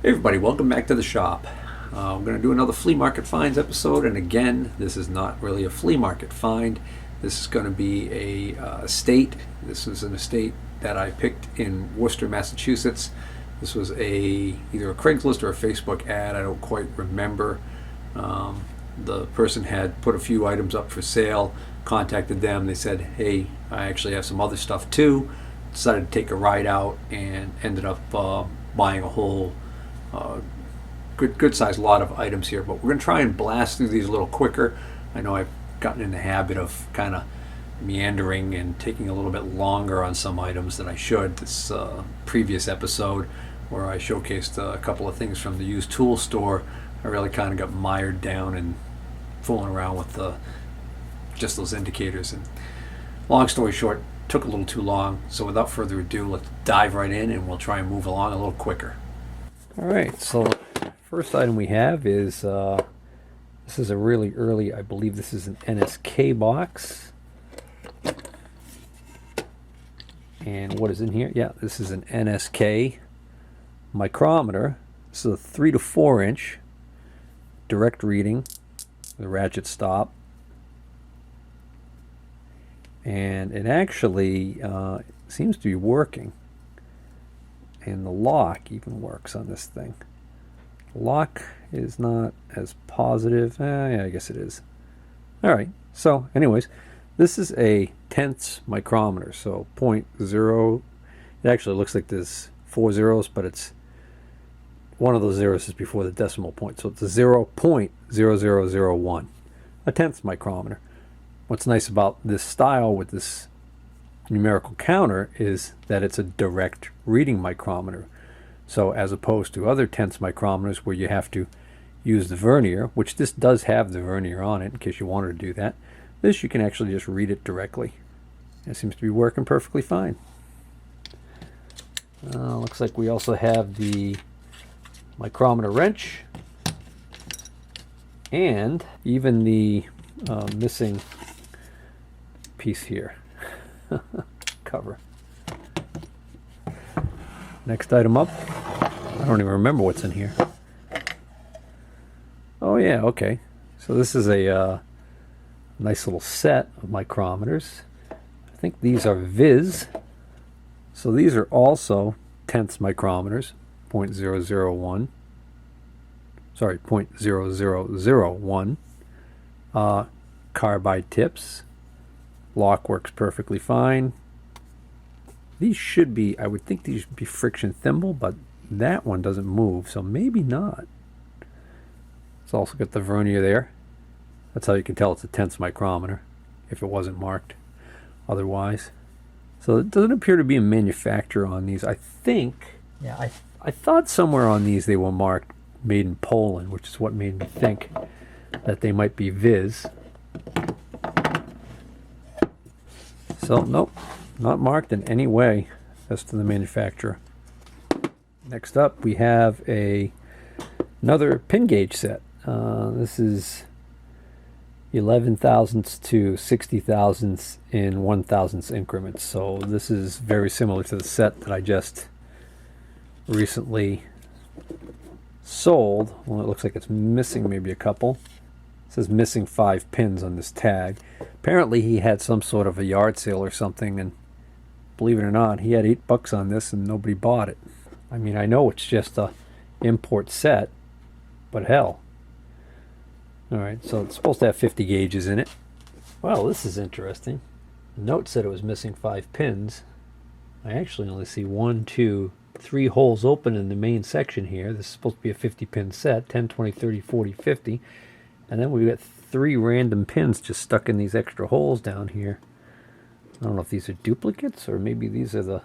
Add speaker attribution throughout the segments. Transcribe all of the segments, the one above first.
Speaker 1: Hey everybody, welcome back to the shop. We're going to do another flea market finds episode, and again, this is not really a flea market find. This is going to be a estate. This is an estate that I picked in Worcester, Massachusetts. This was either a Craigslist or a Facebook ad. I don't quite remember. The person had put a few items up for sale. Contacted them. They said, "Hey, I actually have some other stuff too." Decided to take a ride out and ended up buying a whole good sized lot of items here, but we're going to try and blast through these a little quicker. I know I've gotten in the habit of kind of meandering and taking a little bit longer on some items than I should. This previous episode where I showcased a couple of things from the used tool store, I really kind of got mired down and fooling around with just those indicators, and long story short, took a little too long. So without further ado, let's dive right in and we'll try and move along a little quicker. All right, so first item we have is this is a really early, I believe this is an NSK box. And what is in here? Yeah, this is an NSK micrometer. This is a 3 to 4 inch direct reading, the ratchet stop. And it actually seems to be working. And the lock even works on this thing. Lock is not as positive. Yeah, I guess it is. All right. So, anyways, this is a tenths micrometer. So 0.0. It actually looks like there's 4 zeros, but it's one of those zeros is before the decimal point. So it's a 0.0001. A tenths micrometer. What's nice about this style with this numerical counter is that it's a direct reading micrometer. So as opposed to other tenths micrometers where you have to use the vernier, which this does have the vernier on it in case you wanted to do that, this you can actually just read it directly. It seems to be working perfectly fine. Looks like we also have the micrometer wrench and even the missing piece here. Cover. Next item up. I don't even remember what's in here. Oh yeah, okay. So this is a nice little set of micrometers. I think these are Viz. So these are also tenths micrometers, 0.001. Sorry, 0.0001. Carbide tips. Lock works perfectly fine. These should be, I would think these should be friction thimble, but that one doesn't move, so maybe not. It's also got the vernier there. That's how you can tell it's a tenths micrometer if it wasn't marked otherwise. So it doesn't appear to be a manufacturer on these. I think, yeah, I thought somewhere on these they were marked made in Poland, which is what made me think that they might be Viz. So, nope, not marked in any way as to the manufacturer. Next up, we have another pin gauge set. This is 11 thousandths to 60 thousandths in 1 thousandths increments. So this is very similar to the set that I just recently sold. Well, it looks like it's missing maybe a couple. It says missing 5 pins on this tag. Apparently he had some sort of a yard sale or something, and believe it or not, he had $8 on this and nobody bought it. I mean, I know it's just a import set, but hell. Alright, so it's supposed to have 50 gauges in it. Well, this is interesting. The note said it was missing 5 pins. I actually only see 1, 2, 3 holes open in the main section here. This is supposed to be a 50 pin set, 10, 20, 30, 40, 50. And then we've got 3 random pins just stuck in these extra holes down here. I don't know if these are duplicates or maybe these are the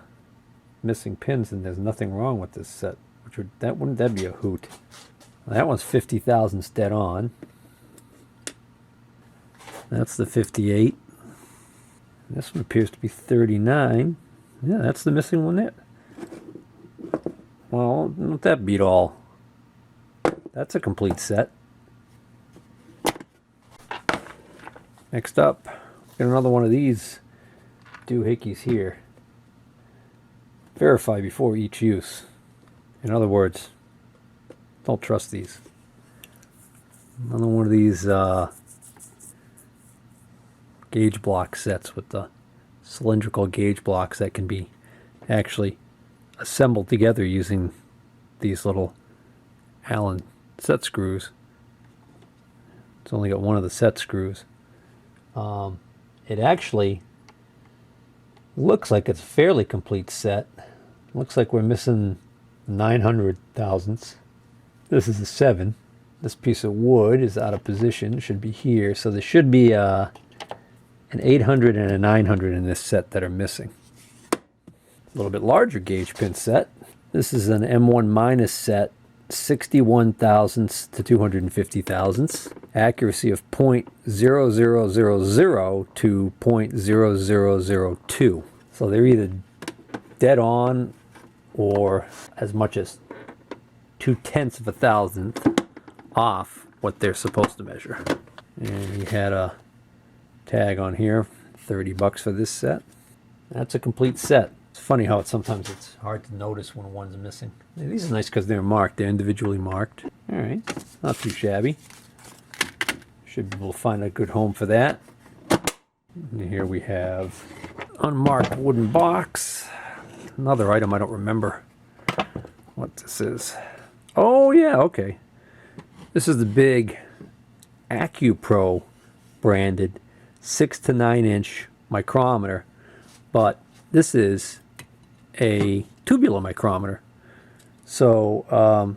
Speaker 1: missing pins and there's nothing wrong with this set. Wouldn't that be a hoot? That one's 50 thousandths dead on. That's the 58. This one appears to be 39. Yeah, that's the missing one there. Well, don't that beat all? That's a complete set. Next up, got another one of these doohickeys here. Verify before each use. In other words, Don't trust these. Another one of these gauge block sets with the cylindrical gauge blocks that can be actually assembled together using these little Allen set screws. It's only got one of the set screws. It actually looks like it's a fairly complete set. Looks like we're missing 900 thousandths. This is a 7. This piece of wood is out of position. It should be here. So there should be an 800 and a 900 in this set that are missing. A little bit larger gauge pin set. This is an M1 minus set, 61 thousandths to 250 thousandths. Accuracy of 0.0000 to 0.0002. So they're either dead on or as much as 0.2 of a thousandth off what they're supposed to measure. And you had a tag on here, $30 for this set. That's a complete set. It's funny how sometimes it's hard to notice when one's missing. Yeah, these are nice because they're marked. They're individually marked. All right, not too shabby. Should be able to find a good home for that. And here we have unmarked wooden box. Another item I don't remember what this is. Oh yeah, okay. This is the big AccuPro branded 6 to 9 inch micrometer, but this is a tubular micrometer. So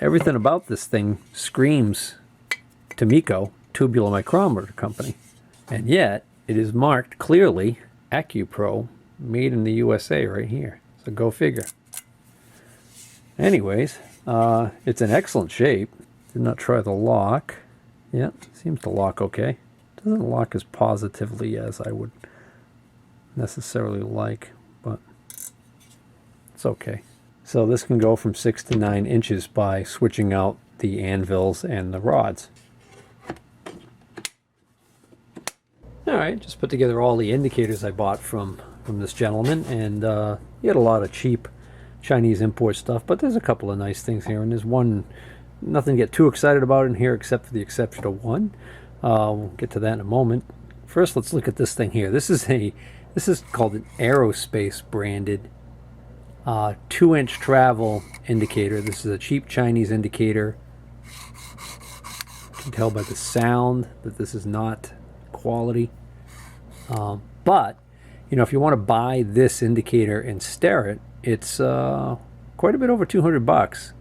Speaker 1: everything about this thing screams Tomiko Tubular Micrometer Company, and yet it is marked clearly AccuPro, made in the USA right here. So go figure. Anyways, it's in excellent shape. Did not try the lock. Yeah, seems to lock okay. Doesn't lock as positively as I would necessarily like, but it's okay. So this can go from 6 to 9 inches by switching out the anvils and the rods. Alright, just put together all the indicators I bought from this gentleman, and he had a lot of cheap Chinese import stuff, but there's a couple of nice things here, and there's one, nothing to get too excited about in here except for the exception of one. We'll get to that in a moment. First, let's look at this thing here. This is called an aerospace branded 2-inch travel indicator. This is a cheap Chinese indicator. You can tell by the sound that this is not quality. But you know, if you want to buy this indicator and stare it, it's quite a bit over $200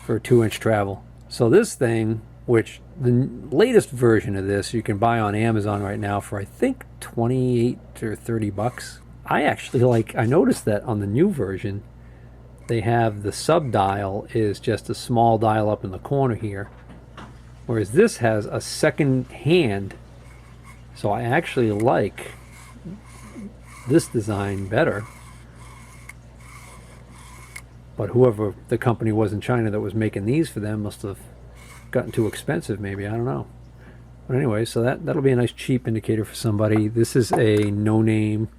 Speaker 1: for a 2-inch travel. So this thing, which the latest version of this you can buy on Amazon right now for I think 28 or $30. I noticed that on the new version they have the sub dial is just a small dial up in the corner here, whereas this has a second hand. So I actually like this design better. But whoever the company was in China that was making these for them must have gotten too expensive, maybe. I don't know. But anyway, so that'll be a nice cheap indicator for somebody. This is a no-name.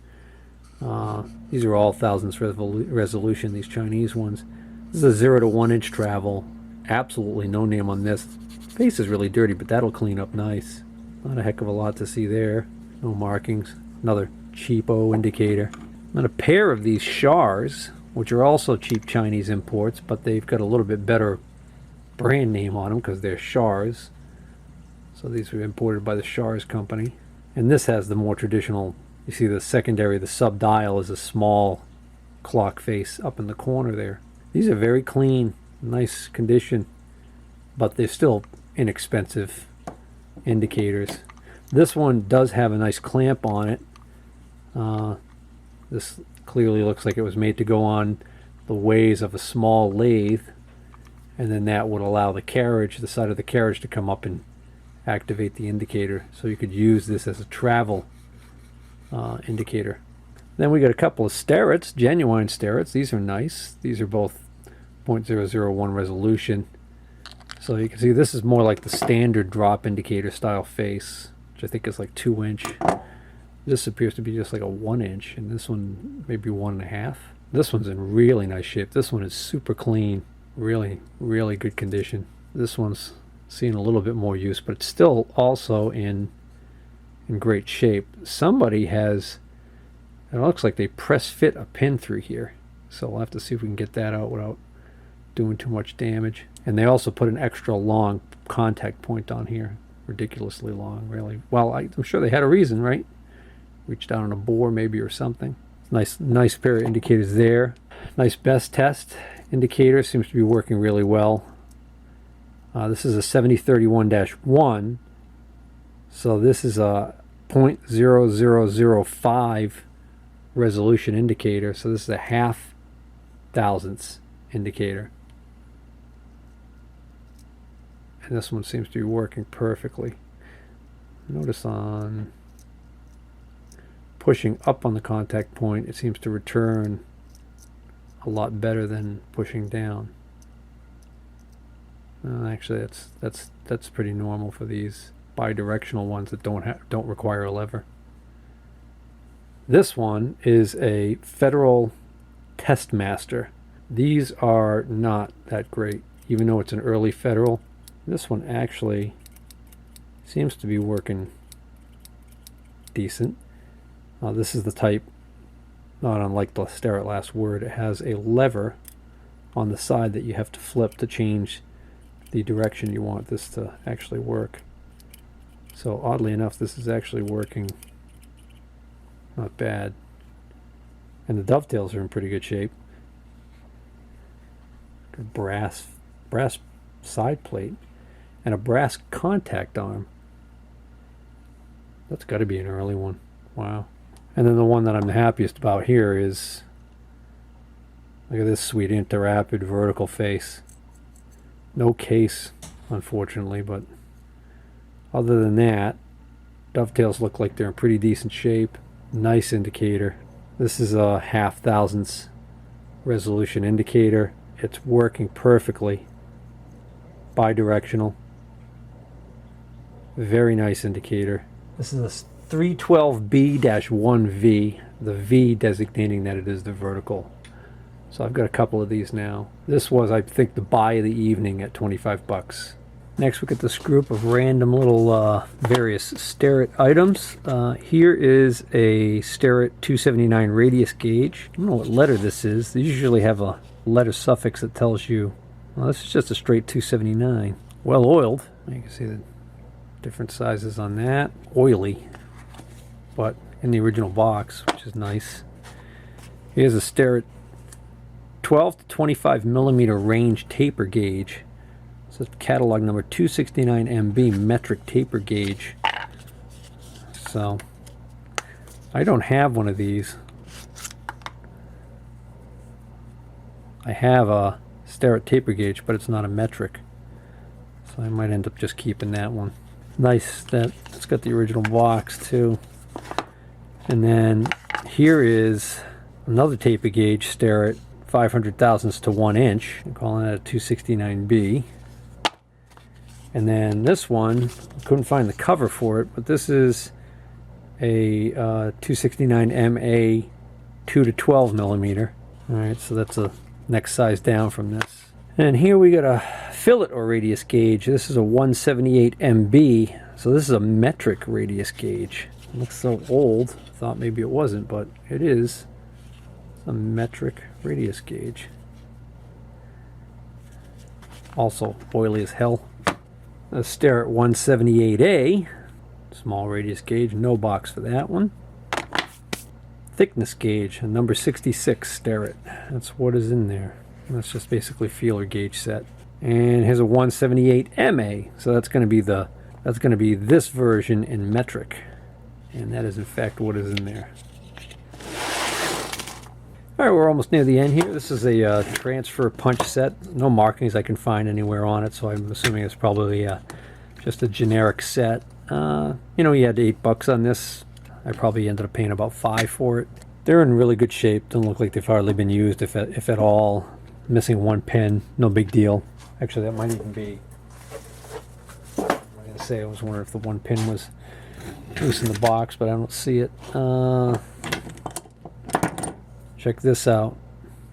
Speaker 1: These are all thousandths resolution, these Chinese ones. This is a 0 to 1 inch travel. Absolutely no name on this. Face is really dirty, but that'll clean up nice. Not a heck of a lot to see there. No markings. Another cheapo indicator. And a pair of these Shars, which are also cheap Chinese imports, but they've got a little bit better brand name on them because they're Shars. So these were imported by the Shars company. And this has the more traditional, you see the secondary, the sub dial is a small clock face up in the corner there. These are very clean, nice condition, but they're still inexpensive indicators. This one does have a nice clamp on it. This clearly looks like it was made to go on the ways of a small lathe, and then that would allow the carriage, the side of the carriage, to come up and activate the indicator. So you could use this as a travel indicator. Then we got a couple of sterets, genuine sterets. These are nice. These are both 0.001 resolution. So you can see this is more like the standard drop indicator style face, which I think is like 2 inch. This appears to be just like a 1 inch, and this one maybe 1.5. This one's in really nice shape. This one is super clean, Really, really good condition. This one's seeing a little bit more use, but it's still also in great shape. Somebody has, it looks like they press fit a pin through here, so we'll have to see if we can get that out without doing too much damage. And they also put an extra long contact point on here, ridiculously long, really. Well, I'm sure they had a reason, right? Reach down on a bore maybe or something. Nice pair of indicators there. Nice best test indicator, seems to be working really well. This is a 7031-1, so this is a 0.0005 resolution indicator, so this is a half thousandths indicator. And this one seems to be working perfectly. Notice on pushing up on the contact point, it seems to return a lot better than pushing down. Actually, that's pretty normal for these bi-directional ones that don't require a lever. This one is a Federal Test Master. These are not that great, even though it's an early Federal. This one actually seems to be working decent. This is the type, not unlike the Stare at Last Word, it has a lever on the side that you have to flip to change the direction you want this to actually work. So oddly enough, this is actually working not bad. And the dovetails are in pretty good shape. A brass side plate and a brass contact arm. That's got to be an early one. Wow. And then the one that I'm the happiest about here is, look at this sweet Interrapid vertical face. No case, unfortunately, but other than that, dovetails look like they're in pretty decent shape. Nice indicator. This is a half thousandths resolution indicator. It's working perfectly. Bi-directional. Very nice indicator. This is a 312B-1V, the V designating that it is the vertical. So I've got a couple of these now. This was, I think, the buy of the evening at 25 bucks. Next we get this group of random little various Starrett items. Here is a Starrett 279 radius gauge. I don't know what letter this is. They usually have a letter suffix that tells you, well, this is just a straight 279. Well oiled. You can see the different sizes on that. Oily, but in the original box, which is nice. Here's a Starrett 12 to 25 millimeter range taper gauge. This is catalog number 269MB metric taper gauge. So I don't have one of these. I have a Starrett taper gauge, but it's not a metric, so I might end up just keeping that one. Nice that it's got the original box too. And then here is another taper gauge Starrett 500 thousandths to 1 inch. I'm calling that a 269B. And then this one, I couldn't find the cover for it, but this is a 269MA 2 to 12 millimeter. All right, so that's a next size down from this. And here we got a fillet or radius gauge. This is a 178MB, so this is a metric radius gauge. It looks so old. Thought maybe it wasn't, but it is. It's a metric radius gauge. Also oily as hell. A Starrett 178A, small radius gauge, no box for that one. Thickness gauge, a number 66 Starrett. That's what is in there. And that's just basically feeler gauge set. And here's a 178MA, so that's going to be this version in metric, and that is in fact what is in there. All right, we're almost near the end here. This is a transfer punch set. No markings I can find anywhere on it, so I'm assuming it's probably just a generic set. You know, you had $8 on this. I probably ended up paying about $5 for it. They're in really good shape. Don't look like they've hardly been used, if at all. Missing one pin, no big deal. Actually, that might even be. I'm gonna say I was wondering if the one pin was loose in the box, but I don't see it. Check this out.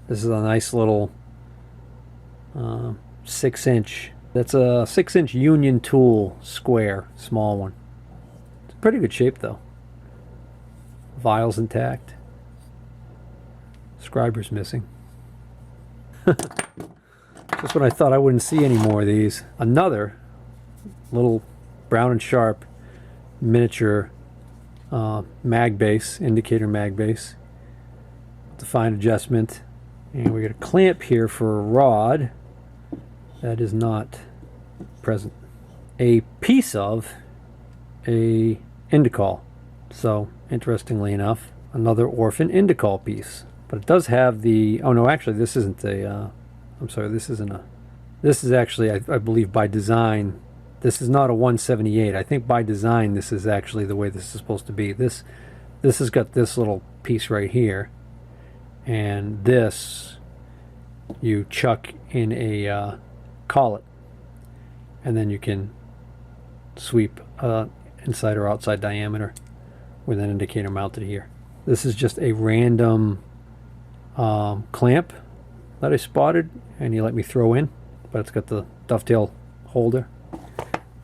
Speaker 1: This is a nice little 6-inch. That's a 6-inch Union Tool square, small one. It's pretty good shape though. Vials intact. Scriber's missing. Just when I thought I wouldn't see any more of these. Another little Brown and Sharp miniature mag base, indicator mag base. Fine adjustment. And we got a clamp here for a rod that is not present. A piece of a Indicol. So, interestingly enough, another orphan Indicol piece. But it does have the, oh no, actually this isn't a, I'm sorry, this isn't a, this is actually, I believe by design, this is not a 178. I think by design this is actually the way this is supposed to be. This has got this little piece right here. And this you chuck in a collet, and then you can sweep inside or outside diameter with an indicator mounted here. This is just a random clamp that I spotted and he let me throw in, but it's got the dovetail holder.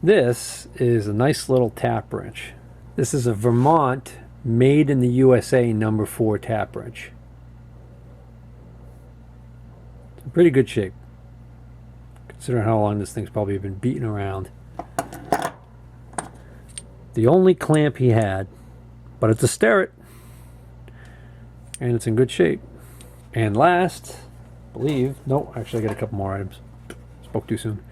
Speaker 1: This is a nice little tap wrench. This is a Vermont made in the USA number 4 tap wrench. It's in pretty good shape, considering how long this thing's probably been beaten around. The only clamp he had, but it's a Starrett, and it's in good shape. And last, I believe, no, actually I got a couple more items. Spoke too soon.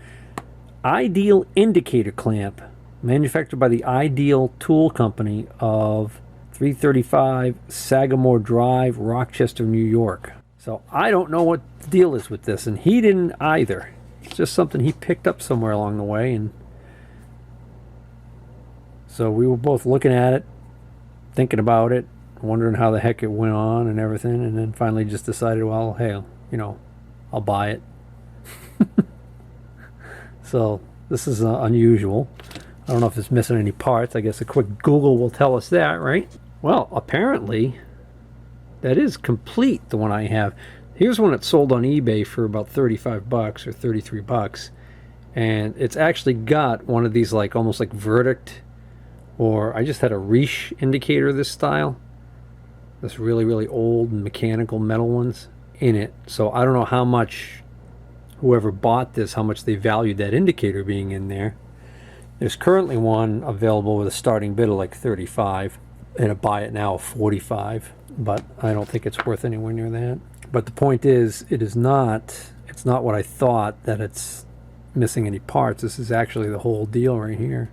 Speaker 1: Ideal indicator clamp, manufactured by the Ideal Tool Company of 335 Sagamore Drive, Rochester, New York. So I don't know what the deal is with this, and he didn't either. It's just something he picked up somewhere along the way, and so we were both looking at it, thinking about it, wondering how the heck it went on and everything, and then finally just decided, well, hey, you know, I'll buy it. So this is unusual. I don't know if it's missing any parts. I guess a quick Google will tell us that, right? Well, apparently that is complete, the one I have. Here's one that's sold on eBay for about 35 bucks or 33 bucks. And it's actually got one of these like almost like verdict, or I just had a Riche indicator of this style. This really, really old mechanical metal ones in it. So I don't know how much whoever bought this, how much they valued that indicator being in there. There's currently one available with a starting bid of like 35 and a buy it now of 45, but I don't think it's worth anywhere near that. But the point is, it's not what I thought, that it's missing any parts. This is actually the whole deal right here.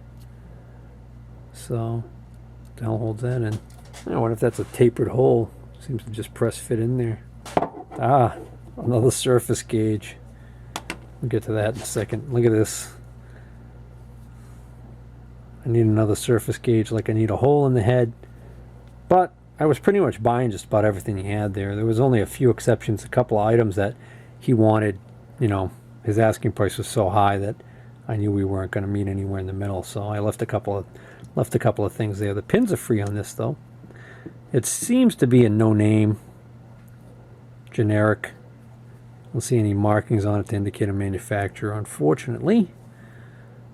Speaker 1: So what the hell holds that in? I wonder if that's a tapered hole. Seems to just press fit in there. Ah, another surface gauge. We'll get to that in a second. Look at this. I need another surface gauge, like I need a hole in the head. But I was pretty much buying just about everything he had there. There was only a few exceptions, a couple of items that he wanted. You know, his asking price was so high that I knew we weren't going to meet anywhere in the middle. So I left a couple of things there. The pins are free on this though. It seems to be a no-name, generic. I don't see any markings on it to indicate a manufacturer, unfortunately.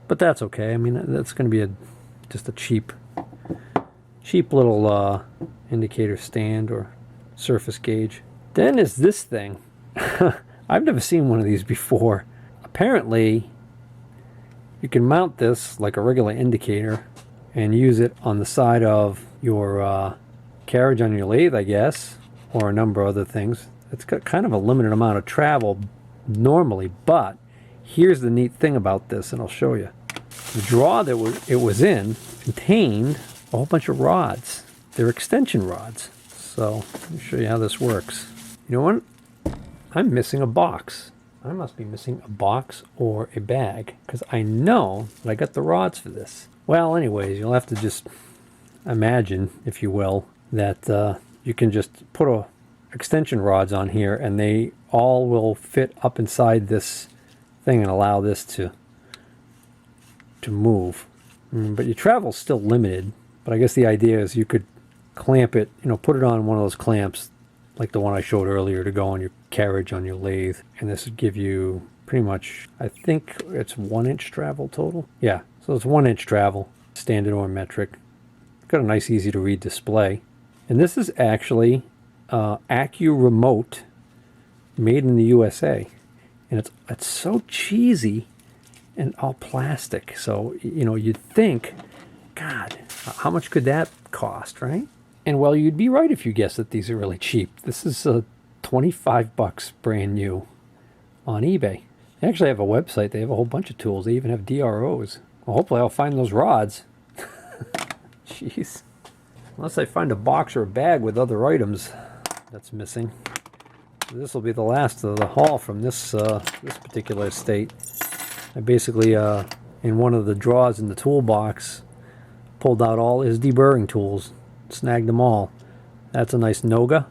Speaker 1: But that's okay. I mean, that's going to be just a cheap little indicator stand or surface gauge. Then is this thing. I've never seen one of these before. Apparently, you can mount this like a regular indicator and use it on the side of your carriage on your lathe, I guess, or a number of other things. It's got kind of a limited amount of travel normally, but here's the neat thing about this, and I'll show you. The drawer that it was in contained a whole bunch of rods. They're extension rods. So let me show you how this works. You know what? I'm missing a box. I must be missing a box or a bag, because I know that I got the rods for this. Well, anyways, you'll have to just imagine, if you will, that you can just put extension rods on here and they all will fit up inside this thing and allow this to move. But your travel's still limited. But I guess the idea is you could clamp it, you know, put it on one of those clamps like the one I showed earlier, to go on your carriage on your lathe. And this would give you pretty much, I think it's 1 inch travel total. Yeah, so it's 1 inch travel, standard or metric. It's got a nice, easy to read display. And this is actually Accu Remote, made in the USA. And it's so cheesy and all plastic. So, you know, you'd think, God, how much could that cost, right? And well, you'd be right if you guessed that these are really cheap. This is $25 brand new on eBay. They actually have a website. They have a whole bunch of tools. They even have DROs. Well, hopefully I'll find those rods. Jeez. Unless I find a box or a bag with other items that's missing. This will be the last of the haul from this this particular estate. I basically, in one of the drawers in the toolbox, pulled out all his deburring tools, snagged them all. That's a nice Noga.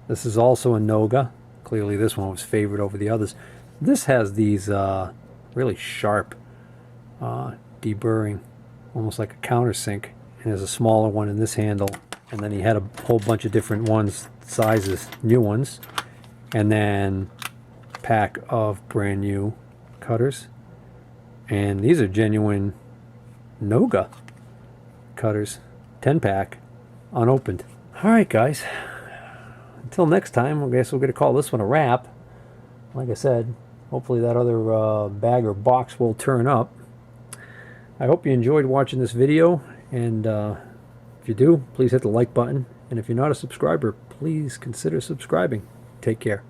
Speaker 1: This is also a Noga. Clearly this one was favored over the others. This has these really sharp deburring, almost like a countersink. And there's a smaller one in this handle. And then he had a whole bunch of different ones, sizes, new ones. And then a pack of brand new cutters. And these are genuine Noga cutters. 10-pack, unopened. Alright guys, until next time, I guess we're going to call this one a wrap. Like I said, hopefully that other bag or box will turn up. I hope you enjoyed watching this video, and if you do, please hit the like button. And if you're not a subscriber, please consider subscribing. Take care.